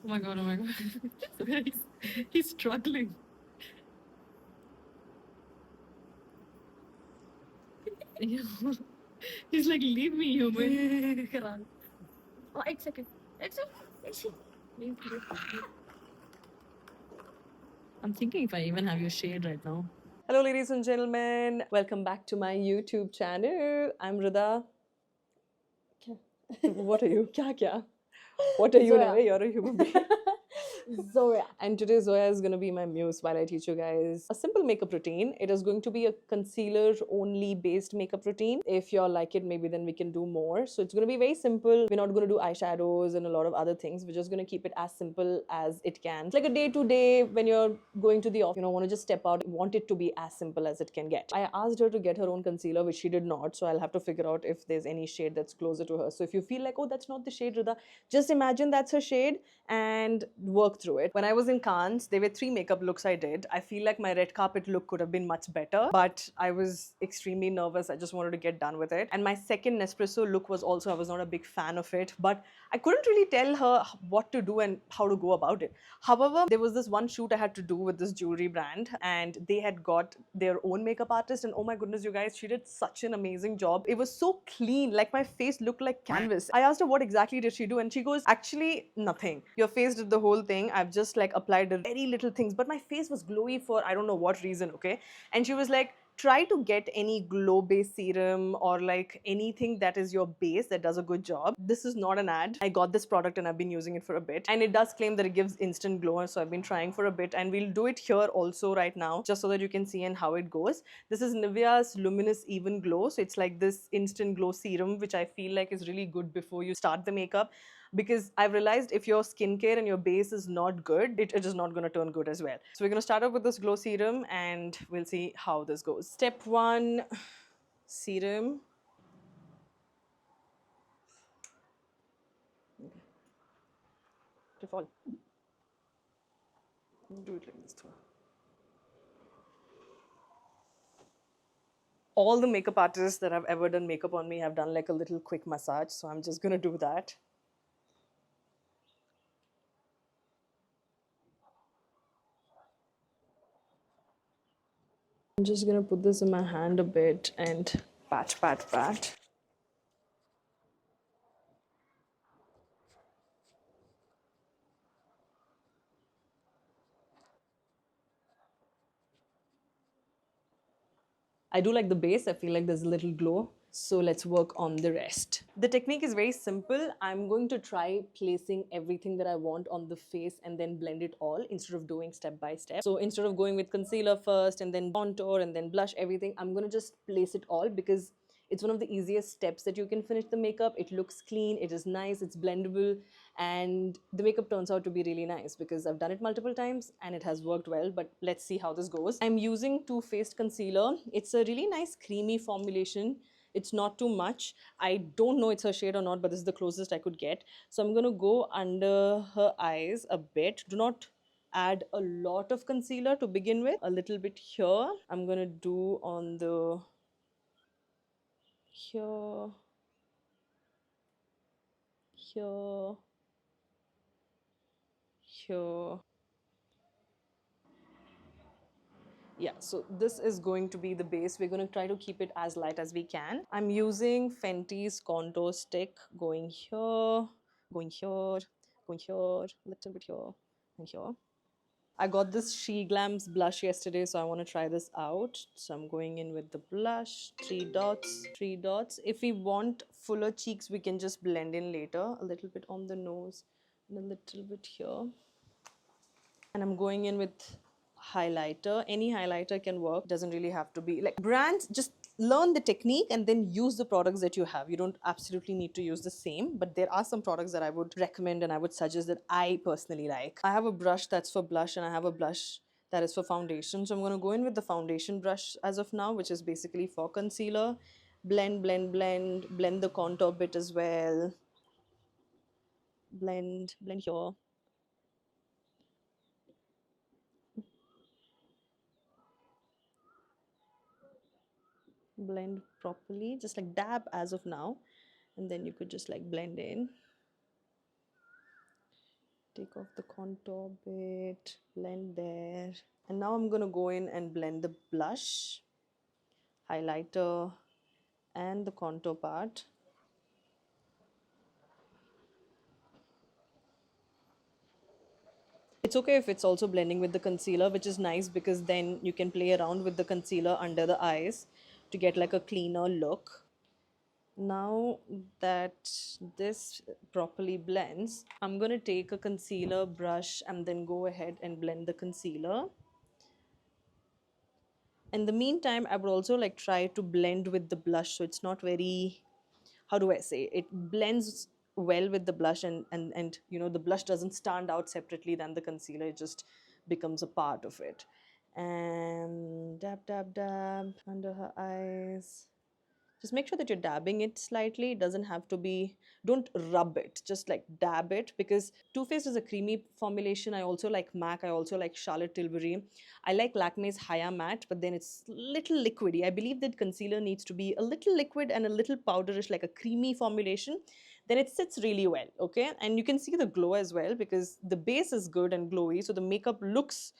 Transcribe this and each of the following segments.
Oh my god, oh my god. So he's struggling. Yeah. He's like, leave me, human. Karan. Oh, एक second. एक second. Leave, leave. I'm thinking if I even have your shade right now. Hello, ladies and gentlemen. Welcome back to my YouTube channel. I'm Rida. क्या? What are you? क्या क्या? What are you in a Zoya. way? You're a human being. Zoya. And today Zoya is going to be my muse while I teach you guys a simple makeup routine. It is going to be a concealer only based makeup routine. If you all like it, maybe then we can do more. So it's going to be very simple. We're not going to do eyeshadows and a lot of other things. We're just going to keep it as simple as it can. It's like a day to day when you're going to the office, want to just step out, want it to be as simple as it can get. I asked her to get her own concealer, which she did not. So I'll have to figure out if there's any shade that's closer to her. So if you feel like, oh, that's not the shade, Rida, just imagine that's her shade and work through it. When I was in Cannes, there were 3 makeup looks I did. I feel like my red carpet look could have been much better, but I was extremely nervous. I just wanted to get done with it. And my second Nespresso look was also, I was not a big fan of it, but I couldn't really tell her what to do and how to go about it. However, there was this one shoot I had to do with this jewelry brand, and they had got their own makeup artist, and oh my goodness, you guys, she did such an amazing job. It was so clean, like my face looked like canvas. I asked her what exactly did she do, and she goes, actually nothing. Your face did the whole thing. I've just like applied very little things, but my face was glowy for I don't know what reason, okay? And she was like, try to get any glow based serum or like anything that is your base that does a good job. This is not an ad. I got this product and I've been using it for a bit, and it does claim that it gives instant glow, so I've been trying for a bit, and we'll do it here also right now just so that you can see and how it goes. This is Nivea's Luminous Even Glow, so it's like this instant glow serum which I feel like is really good before you start the makeup, because I've realized if your skincare and your base is not good, it is not going to turn good as well. So we're going to start off with this glow serum and we'll see how this goes. Step 1, serum. To fall. Do it like this too. All the makeup artists that have ever done makeup on me have done like a little quick massage, so I'm just going to do that. I'm just going to put this in my hand a bit and pat, pat, pat. I do like the base. I feel like there's a little glow. So let's work on the rest. The technique is very simple. I'm going to try placing everything that I want on the face and then blend it all instead of doing step by step. So instead of going with concealer first and then contour and then blush everything, I'm going to just place it all because it's one of the easiest steps that you can finish the makeup. It looks clean, it is nice, it's blendable, and the makeup turns out to be really nice because I've done it multiple times and it has worked well. But let's see how this goes. I'm using Too Faced concealer. It's a really nice creamy formulation. It's not too much. I don't know it's her shade or not, but this is the closest I could get. So I'm going to go under her eyes a bit. Do not add a lot of concealer to begin with. A little bit here. I'm going to do on the here, here, here. Yeah, so this is going to be the base. We're going to try to keep it as light as we can. I'm using Fenty's contour stick, going here, going here, going here, a little bit here, and here. I got this She Glams blush yesterday, so I want to try this out. So I'm going in with the blush, 3 dots, 3 dots. If we want fuller cheeks, we can just blend in later. A little bit on the nose and a little bit here. And I'm going in with highlighter. Any highlighter can work. Doesn't really have to be like brands. Just learn the technique and then use the products that you have. You don't absolutely need to use the same, but there are some products that I would recommend and I would suggest that I personally like. I have a brush that's for blush and I have a blush that is for foundation. So I'm going to go in with the foundation brush as of now, which is basically for concealer. Blend, blend, blend, blend the contour bit as well. Blend, blend here. Blend properly, just like dab as of now, and then you could just like blend in. Take off the contour bit, blend there. And now I'm gonna go in and blend the blush, highlighter, and the contour part. It's okay if it's also blending with the concealer, which is nice because then you can play around with the concealer under the eyes to get like a cleaner look. Now that this properly blends, I'm going to take a concealer brush and then go ahead and blend the concealer. In the meantime, I would also like try to blend with the blush so it's not very, how do I say, it blends well with the blush, and you know, the blush doesn't stand out separately than the concealer, it just becomes a part of it. And dab dab dab under her eyes. Just make sure that you're dabbing it slightly. It doesn't have to be, don't rub it, just like dab it, because Too Faced is a creamy formulation. I also like MAC, I also like Charlotte Tilbury. I like Lakme's Haya Matte, but then it's little liquidy. I believe that concealer needs to be a little liquid and a little powderish, like a creamy formulation. Then it sits really well, okay? And you can see the glow as well because the base is good and glowy, so the makeup looks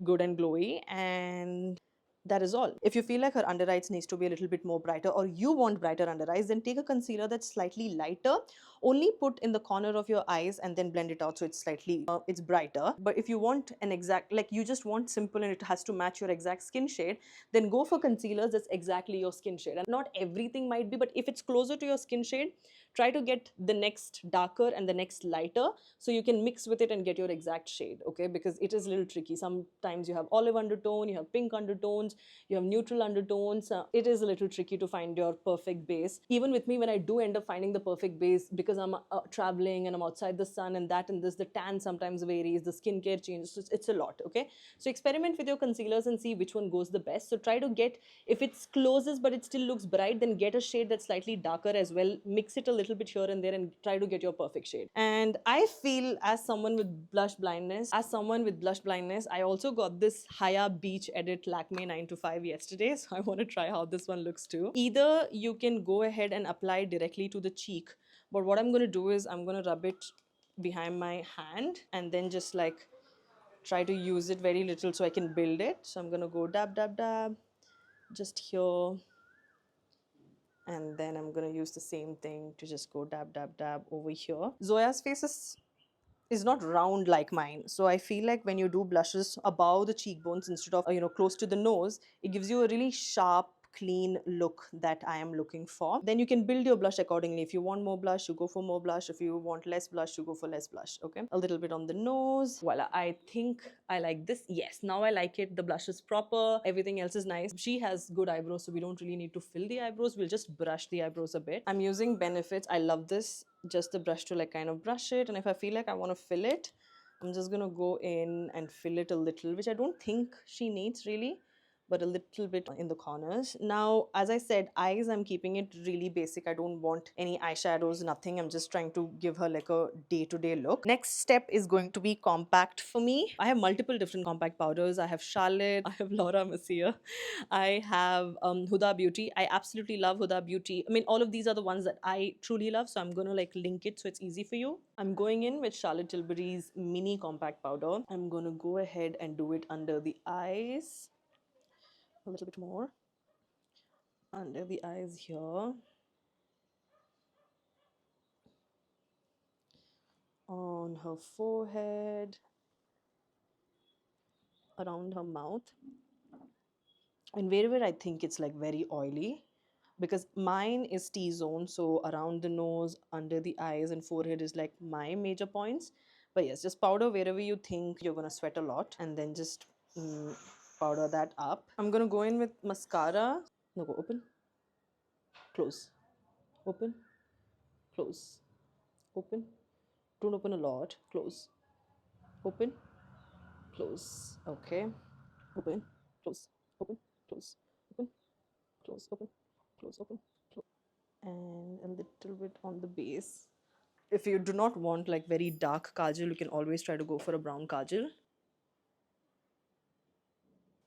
good and glowy. And that is all. If you feel like her under eyes needs to be a little bit more brighter, or you want brighter under eyes, then take a concealer that's slightly lighter. Only put in the corner of your eyes and then blend it out so it's slightly, it's brighter. But if you want an exact, like you just want simple and it has to match your exact skin shade, then go for concealers that's exactly your skin shade. And not everything might be, but if it's closer to your skin shade, try to get the next darker and the next lighter so you can mix with it and get your exact shade, okay? Because it is a little tricky. Sometimes you have olive undertone, you have pink undertones, you have neutral undertones. It is a little tricky to find your perfect base. Even with me, when I do end up finding the perfect base, because I'm traveling and I'm outside the sun and that and this, the tan sometimes varies, the skincare changes. So it's a lot, okay? So experiment with your concealers and see which one goes the best. So try to get, if it's closes but it still looks bright, then get a shade that's slightly darker as well. Mix it a little bit here and there and try to get your perfect shade. And I feel, as someone with blush blindness, I also got this Haya Beach Edit Lakme 9 to 5 yesterday. So I want to try how this one looks too. Either you can go ahead and apply directly to the cheek, but what I'm going to do is I'm going to rub it behind my hand and then just like try to use it very little so I can build it. So I'm going to go dab dab dab just here, and then I'm gonna use the same thing to just go dab dab dab over here. Zoya's face is not round like mine, so I feel like when you do blushes above the cheekbones instead of close to the nose, it gives you a really sharp, clean look that I am looking for. Then you can build your blush accordingly. If you want more blush, you go for more blush. If you want less blush, you go for less blush. Okay, a little bit on the nose. Voila, I think I like this. Yes, now I like it. The blush is proper, everything else is nice. She has good eyebrows, so we don't really need to fill the eyebrows. We'll just brush the eyebrows a bit. I'm using Benefits. I love this, just the brush to like kind of brush it. And if I feel like I want to fill it, I'm just gonna go in and fill it a little, which I don't think she needs really, but a little bit in the corners. Now, as I said, eyes, I'm keeping it really basic. I don't want any eyeshadows, nothing. I'm just trying to give her like a day-to-day look. Next step is going to be compact for me. I have multiple different compact powders. I have Charlotte, I have Laura Mercier, I have Huda Beauty. I absolutely love Huda Beauty. I mean, all of these are the ones that I truly love, so I'm gonna like link it so it's easy for you. I'm going in with Charlotte Tilbury's mini compact powder. I'm gonna go ahead and do it under the eyes, a little bit more under the eyes here, on her forehead, around her mouth, and wherever I think it's like very oily, because mine is T-zone, so around the nose, under the eyes and forehead is like my major points. But yes, just powder wherever you think you're gonna sweat a lot, and then just powder that up. I'm gonna go in with mascara. No, go open, close, open, close, open. Don't open a lot. Close, open, close. Okay, open, close, open, close, open, close, open, close, open, close. And a little bit on the base. If you do not want like very dark kajal, you can always try to go for a brown kajal.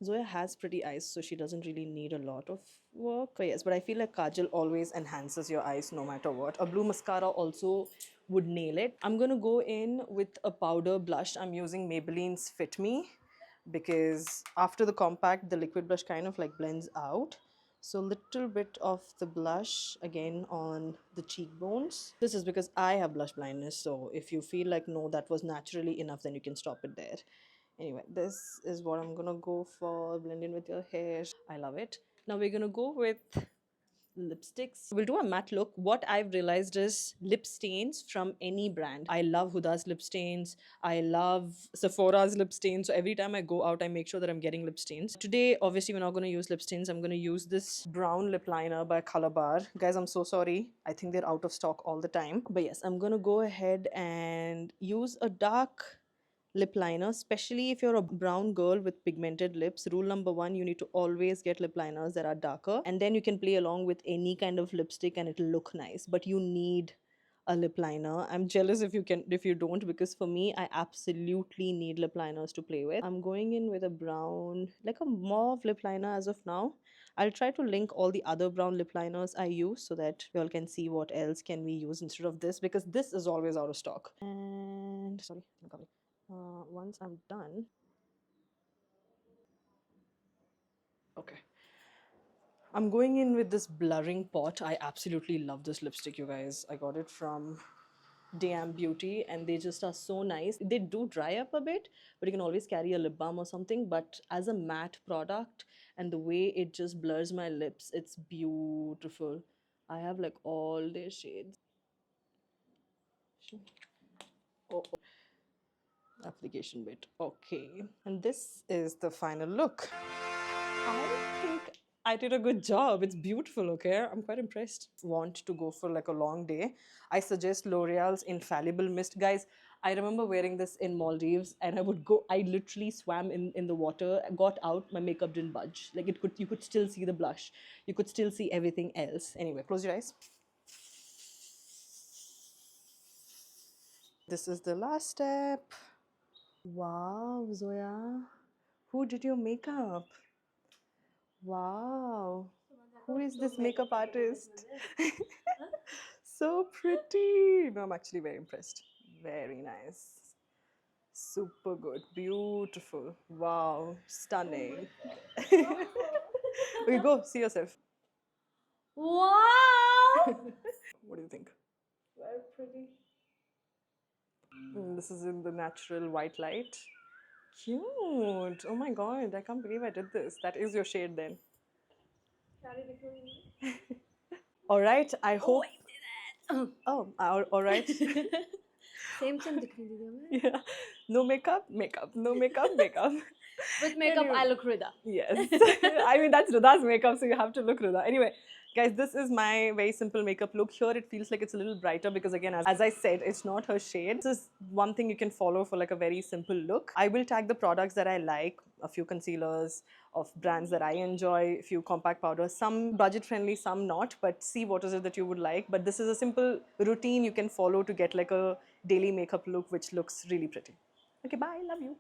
Zoya has pretty eyes, so she doesn't really need a lot of work. But yes, but I feel like kajal always enhances your eyes no matter what. A blue mascara also would nail it. I'm gonna go in with a powder blush. I'm using Maybelline's Fit Me because after the compact, the liquid blush kind of like blends out. So little bit of the blush again on the cheekbones. This is because I have blush blindness, so if you feel like no, that was naturally enough, then you can stop it there. Anyway, this is what I'm gonna go for. Blend in with your hair. I love it. Now we're gonna go with lipsticks. We'll do a matte look. What I've realized is lip stains from any brand. I love Huda's lip stains. I love Sephora's lip stains. So every time I go out, I make sure that I'm getting lip stains. Today, obviously, we're not going to use lip stains. I'm going to use this brown lip liner by Color Bar. Guys, I'm so sorry. I think they're out of stock all the time. But yes, I'm going to go ahead and use a dark lip liner, especially if you're a brown girl with pigmented lips. Rule number one, you need to always get lip liners that are darker, and then you can play along with any kind of lipstick and it'll look nice, but you need a lip liner. I'm jealous if you don't, because for me, I absolutely need lip liners to play with. I'm going in with a brown, like a mauve lip liner as of now. I'll try to link all the other brown lip liners I use so that you all can see what else can we use instead of this, because this is always out of stock. And sorry, I'm coming. Once I'm done, okay, I'm going in with this blurring pot. I absolutely love this lipstick, you guys. I got it from Damn Beauty, and they just are so nice. They do dry up a bit, but you can always carry a lip balm or something. But as a matte product, and the way it just blurs my lips, it's beautiful. I have like all their shades. Oh, application bit. Okay, and this is the final look. I think I did a good job. It's beautiful, okay? I'm quite impressed. Want to go for like a long day? I suggest L'Oreal's Infallible Mist. Guys, I remember wearing this in Maldives and I literally swam in the water, got out, my makeup didn't budge. Like you could still see the blush. You could still see everything else. Anyway, close your eyes. This is the last step. Wow, Zoya. Who did your makeup? Wow. Who is this makeup artist? So pretty. No, I'm actually very impressed. Very nice. Super good. Beautiful. Wow. Stunning. Okay, go see yourself. Wow! What do you think? Very pretty. This is in the natural white light. Cute. Oh my god, I can't believe I did this. That is your shade then. All right, I hope. Oh, all right. Same दिखने दीजिए हमें. Yeah. No makeup, makeup. No makeup, makeup. With makeup, Anyway. I look Rida. Yes. I mean, that's Rida's makeup, so you have to look Rida. Anyway, guys, this is my very simple makeup look. Here, it feels like it's a little brighter because, again, as I said, it's not her shade. This is one thing you can follow for like a very simple look. I will tag the products that I like, a few concealers of brands that I enjoy, a few compact powders, some budget friendly, some not, but see what is it that you would like. But this is a simple routine you can follow to get like a daily makeup look which looks really pretty. Okay, bye. Love you.